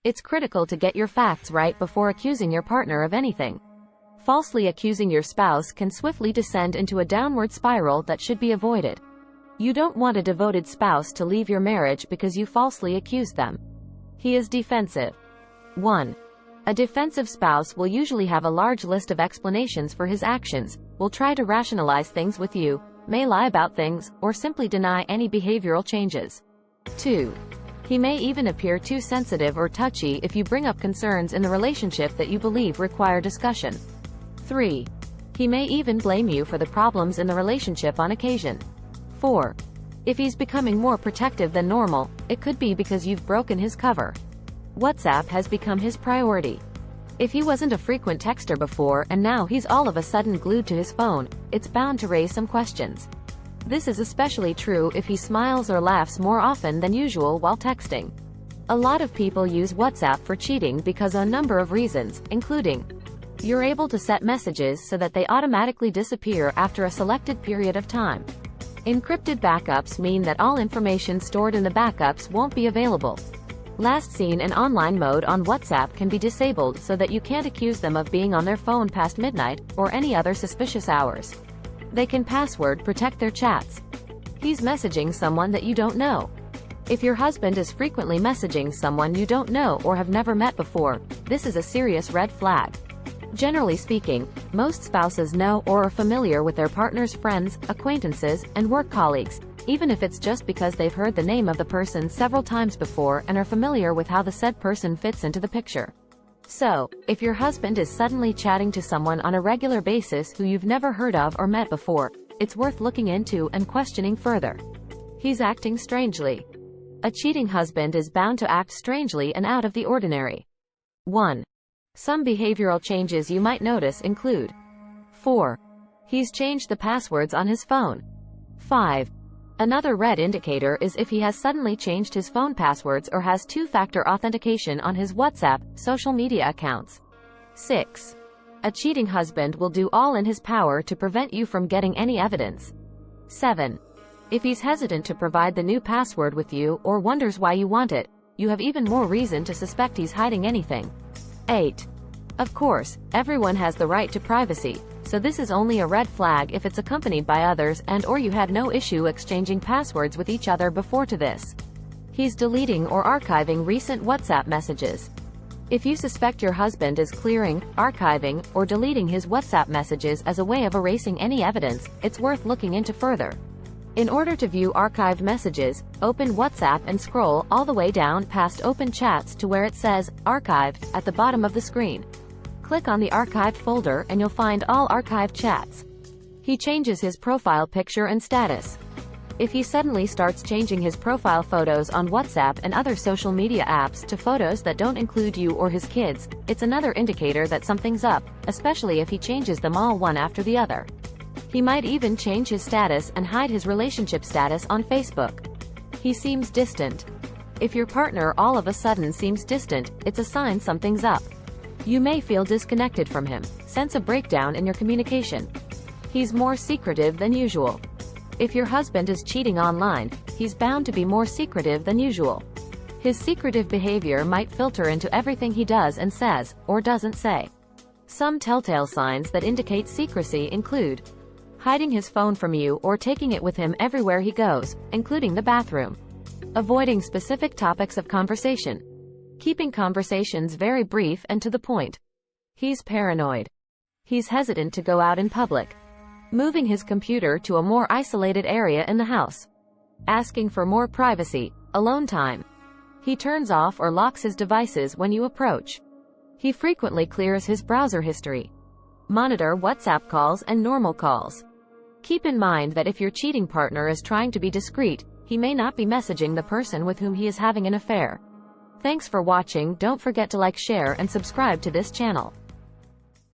It's critical to get your facts right before accusing your partner of anything. Falsely accusing your spouse can swiftly descend into a downward spiral that should be avoided. You don't want a devoted spouse to leave your marriage because you falsely accused them. He is defensive. 1. A defensive spouse will usually have a large list of explanations for his actions, will try to rationalize things with you, may lie about things, or simply deny any behavioral changes. 2. He may even appear too sensitive or touchy if you bring up concerns in the relationship that you believe require discussion. 3. He may even blame you for the problems in the relationship on occasion. 4. If he's becoming more protective than normal, it could be because you've broken his cover. WhatsApp has become his priority. If he wasn't a frequent texter before and now he's all of a sudden glued to his phone, it's bound to raise some questions. This is especially true if he smiles or laughs more often than usual while texting. A lot of people use WhatsApp for cheating because of a number of reasons, including: you're able to set messages so that they automatically disappear after a selected period of time. Encrypted backups mean that all information stored in the backups won't be available. Last seen in online mode on WhatsApp can be disabled so that you can't accuse them of being on their phone past midnight, or any other suspicious hours. They can password protect their chats. He's messaging someone that you don't know. If your husband is frequently messaging someone you don't know or have never met before, this is a serious red flag. Generally speaking, most spouses know or are familiar with their partner's friends, acquaintances, and work colleagues, even if it's just because they've heard the name of the person several times before and are familiar with how the said person fits into the picture. So, if your husband is suddenly chatting to someone on a regular basis who you've never heard of or met before, it's worth looking into and questioning further. He's acting strangely. A cheating husband is bound to act strangely and out of the ordinary. 1. Some behavioral changes you might notice include: 4. He's changed the passwords on his phone. 5. Another red indicator is if he has suddenly changed his phone passwords or has two-factor authentication on his WhatsApp, social media accounts. 6. A cheating husband will do all in his power to prevent you from getting any evidence. 7. If he's hesitant to provide the new password with you or wonders why you want it, you have even more reason to suspect he's hiding anything. 8. Of course, everyone has the right to privacy, so this is only a red flag if it's accompanied by others and/or you had no issue exchanging passwords with each other before to this. He's deleting or archiving recent WhatsApp messages. If you suspect your husband is clearing, archiving, or deleting his WhatsApp messages as a way of erasing any evidence, it's worth looking into further. In order to view archived messages, open WhatsApp and scroll all the way down past Open Chats to where it says Archived at the bottom of the screen. Click on the archived folder and you'll find all archived chats. He changes his profile picture and status. If he suddenly starts changing his profile photos on WhatsApp and other social media apps to photos that don't include you or his kids, it's another indicator that something's up, especially if he changes them all one after the other. He might even change his status and hide his relationship status on Facebook. He seems distant. If your partner all of a sudden seems distant, it's a sign something's up. You may feel disconnected from him, sense a breakdown in your communication. He's more secretive than usual. If your husband is cheating online, he's bound to be more secretive than usual. His secretive behavior might filter into everything he does and says, or doesn't say. Some telltale signs that indicate secrecy include: hiding his phone from you or taking it with him everywhere he goes, including the bathroom. Avoiding specific topics of conversation. Keeping conversations very brief and to the point. He's paranoid. He's hesitant to go out in public. Moving his computer to a more isolated area in the house. Asking for more privacy, alone time. He turns off or locks his devices when you approach. He frequently clears his browser history. Monitor WhatsApp calls and normal calls. Keep in mind that if your cheating partner is trying to be discreet, he may not be messaging the person with whom he is having an affair. Thanks for watching. Don't forget to like, share, and subscribe to this channel.